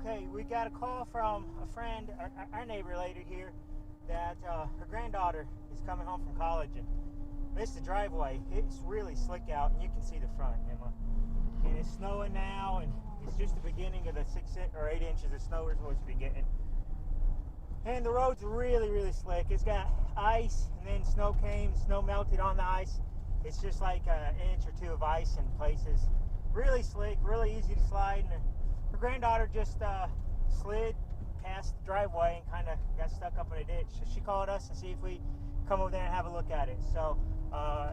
Okay, we got a call from a friend, our neighbor lady here, that her granddaughter is coming home from college and missed the driveway. It's really slick out, and you can see the front, Emma. And it's snowing now, and it's just the beginning of the 6 or 8 inches of snow we're supposed to be getting. And the road's really, really slick. It's got ice, and then snow came, snow melted on the ice. It's just like an inch or two of ice in places. Really slick, really easy to slide. And her granddaughter just slid past the driveway and kind of got stuck up in a ditch. So she called us and see if we come over there and have a look at it. So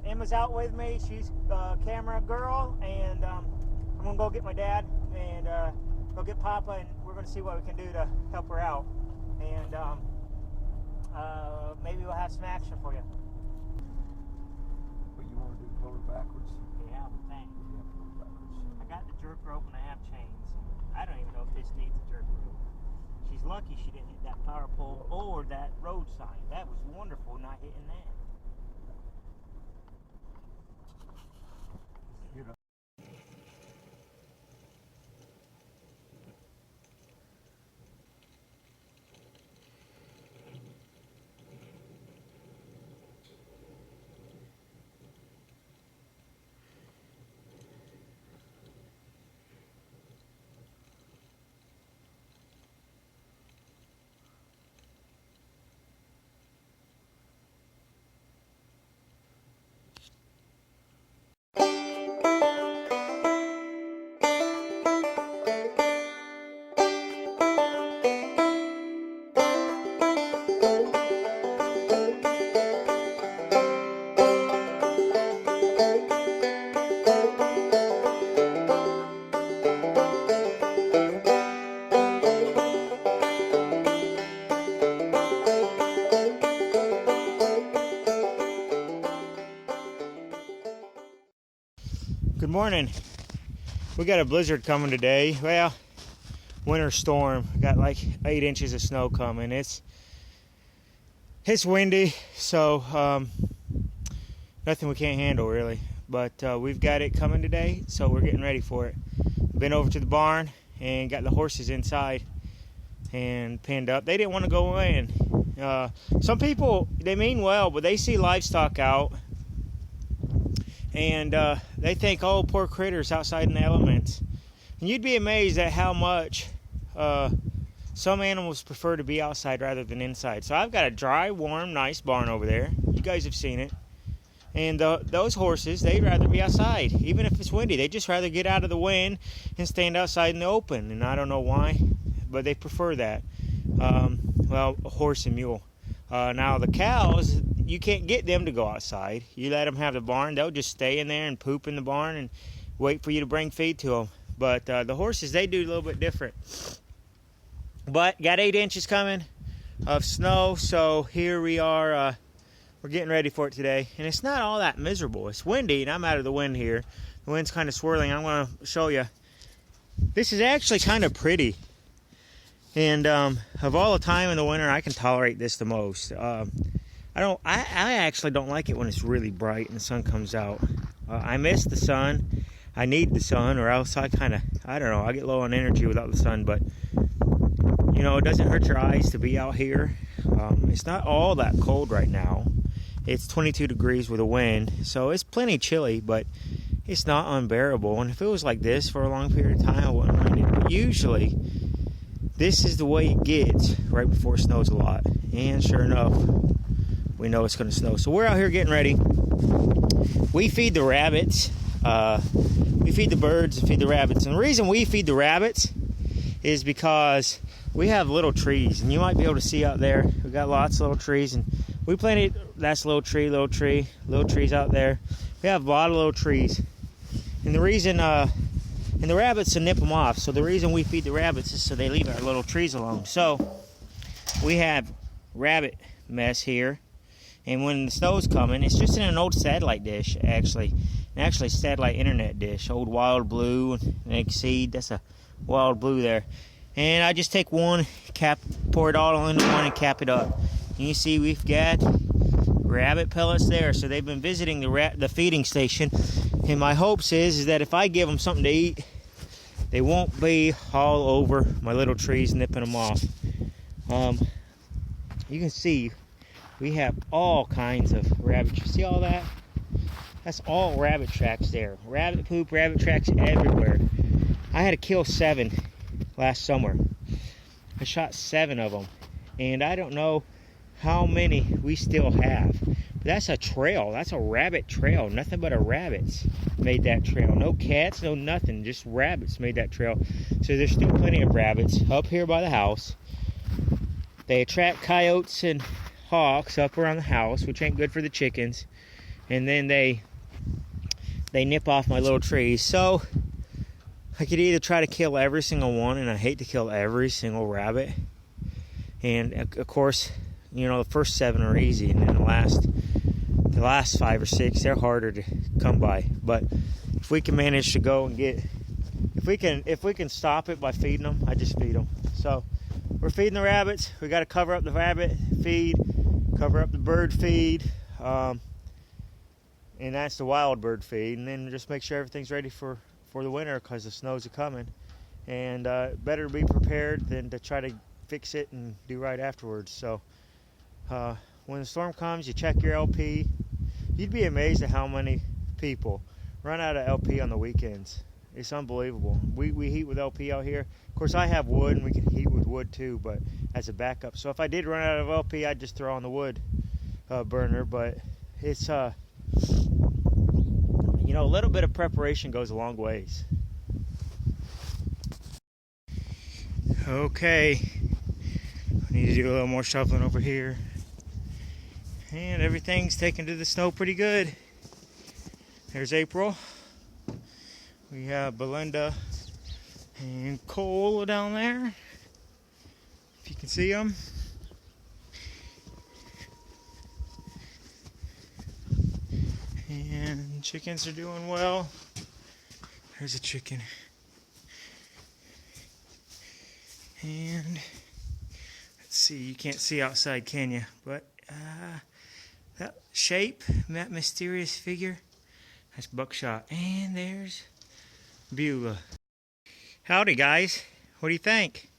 Emma's out with me. She's a camera girl, and I'm gonna go get my dad and go get Papa, and we're gonna see what we can do to help her out. And maybe we'll have some action for you. What you want to do, pull her backwards? Yeah, I would think. Yeah, pull her backwards. I got the jerk rope and I have chains. I don't even know if this needs a jerk rope. She's lucky she didn't hit that power pole or that road sign. That was wonderful not hitting that. You know. Good morning. We got a blizzard coming today. Well, winter storm. We got like 8 inches of snow coming. It's windy, so nothing we can't handle really. But we've got it coming today, so we're getting ready for it. Been over to the barn and got the horses inside and pinned up. They didn't want to go in. Some people, they mean well, but they see livestock out and they think, oh, poor critters outside in the elements. And you'd be amazed at how much some animals prefer to be outside rather than inside. So I've got a dry, warm, nice barn over there. You guys have seen it. And those horses, they'd rather be outside. Even if it's windy, they'd just rather get out of the wind and stand outside in the open. And I don't know why, but they prefer that. Well, a horse and mule. Now the cows, you can't get them to go outside. You let them have the barn, they'll just stay in there and poop in the barn and wait for you to bring feed to them. But the horses, they do a little bit different. But got 8 inches coming of snow, so here we are. We're getting ready for it today. And it's not all that miserable. It's windy, and I'm out of the wind here. The wind's kind of swirling. I'm going to show you. This is actually kind of pretty. And of all the time in the winter, I can tolerate this the most. I actually don't like it when it's really bright and the sun comes out. I miss the sun. I need the sun, or else I don't know, I get low on energy without the sun. But you know, it doesn't hurt your eyes to be out here. It's not all that cold right now. It's 22 degrees with a wind, so it's plenty chilly, but it's not unbearable. And if it was like this for a long period of time, I wouldn't mind it. But usually, this is the way it gets right before it snows a lot. And sure enough, we know it's going to snow. So we're out here getting ready. We feed the rabbits. We feed the birds and feed the rabbits. And the reason we feed the rabbits is because we have little trees. And you might be able to see out there, we got lots of little trees. And we planted, that's a little trees out there. We have a lot of little trees. And the reason, and the rabbits will nip them off. So the reason we feed the rabbits is so they leave our little trees alone. So we have rabbit mess here. And when the snow's coming, it's just in an old satellite dish, actually. Satellite internet dish. Old Wild Blue, egg seed. That's a Wild Blue there. And I just take one, pour it all into one and cap it up. And you see we've got rabbit pellets there. So they've been visiting the feeding station. And my hopes is that if I give them something to eat, they won't be all over my little trees, nipping them off. You can see we have all kinds of rabbits. You see all that? That's all rabbit tracks there. Rabbit poop, rabbit tracks everywhere. I had to kill 7 last summer. I shot 7 of them, and I don't know how many we still have. But that's a trail. That's a rabbit trail. Nothing but a rabbits made that trail. No cats, no nothing. Just rabbits made that trail. So there's still plenty of rabbits up here by the house. They attract coyotes and hawks up around the house, which ain't good for the chickens. And then they nip off my little trees. So I could either try to kill every single one, and I hate to kill every single rabbit. And of course, you know, the first 7 are easy, and then the last 5 or 6, they're harder to come by. But if we can manage to go and get, if we can stop it by feeding them, I just feed them. So we're feeding the rabbits. We got to cover up the rabbit feed, cover up the bird feed, and that's the wild bird feed, and then just make sure everything's ready for the winter, because the snows are coming. And better to be prepared than to try to fix it and do right afterwards. So when the storm comes, you check your LP. You'd be amazed at how many people run out of LP on the weekends. It's unbelievable. We heat with LP out here. Of course, I have wood, and we can heat with wood too, but as a backup. So if I did run out of LP, I'd just throw on the wood burner. But it's you know, a little bit of preparation goes a long ways. Okay, I need to do a little more shoveling over here. And everything's taken to the snow pretty good. There's April. We have Belinda and Cole down there, if you can see them. And chickens are doing well. There's a chicken. And let's see, you can't see outside, can you? But that shape, that mysterious figure, that's Buckshot. And there's Beulah. Howdy, guys. What do you think?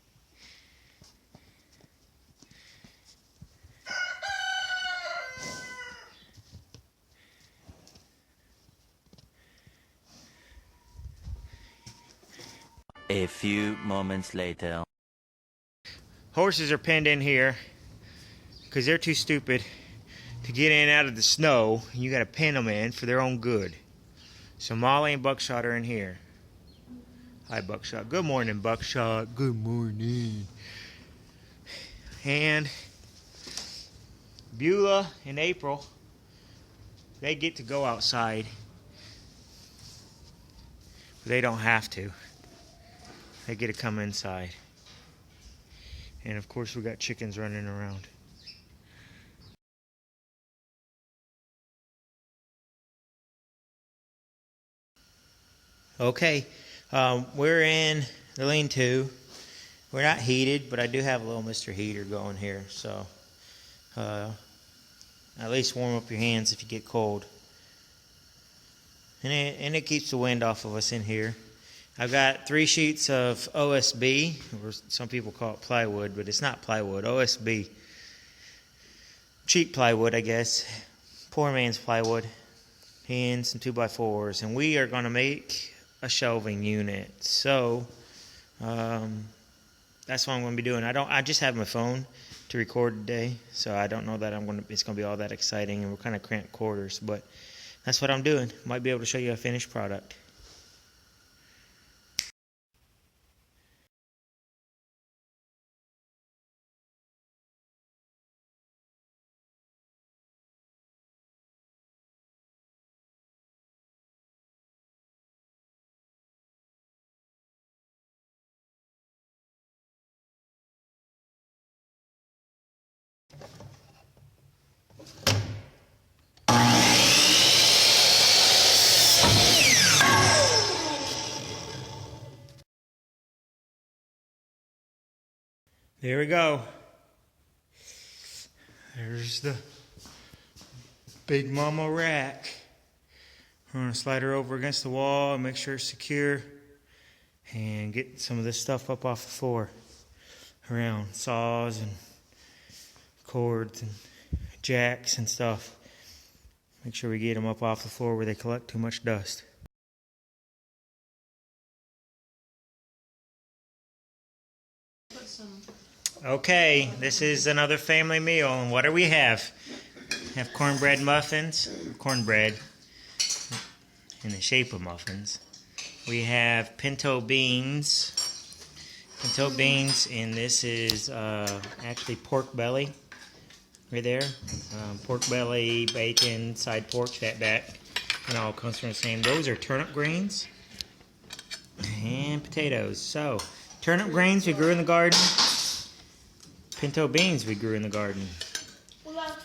A few moments later. Horses are penned in here because they're too stupid to get in and out of the snow. You got to pen them in for their own good. So Molly and Buckshot are in here. Hi, Buckshot. Good morning, Buckshot. Good morning. And Beulah and April, they get to go outside, but they don't have to. They get to come inside. And of course, we got chickens running around. Okay, we're in the lean-to. We're not heated, but I do have a little Mr. Heater going here, so at least warm up your hands if you get cold. And it keeps the wind off of us in here. I've got 3 sheets of OSB, or some people call it plywood, but it's not plywood, OSB. Cheap plywood, I guess. Poor man's plywood. And some 2x4s. And we are going to make a shelving unit. So, that's what I'm going to be doing. I just have my phone to record today, so I don't know that it's going to be all that exciting, and we're kind of cramped quarters, but that's what I'm doing. Might be able to show you a finished product. There we go. There's the big mama rack. We're going to slide her over against the wall and make sure it's secure. and get some of this stuff up off the floor around saws and cords and jacks and stuff. Make sure we get them up off the floor where they collect too much dust. Okay, this is another family meal, and what do we have? We have cornbread muffins, cornbread in the shape of muffins. We have pinto beans, and this is actually pork belly right there. Pork belly, bacon, side pork, that back, and all comes from the same. Those are turnip greens and potatoes. So, turnip greens we grew in the garden. Pinto beans we grew in the garden.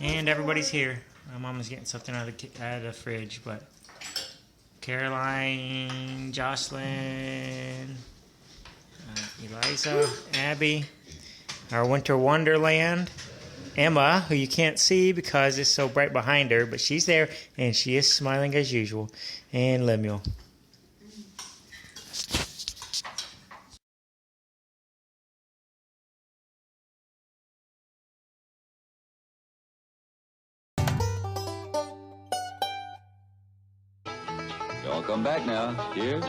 And everybody's here. My mama's getting something out of the fridge, but Caroline, Jocelyn, Eliza, Abby, our winter wonderland, Emma, who you can't see because it's so bright behind her, but she's there and she is smiling as usual, and Lemuel. Y'all come back now. Cheers.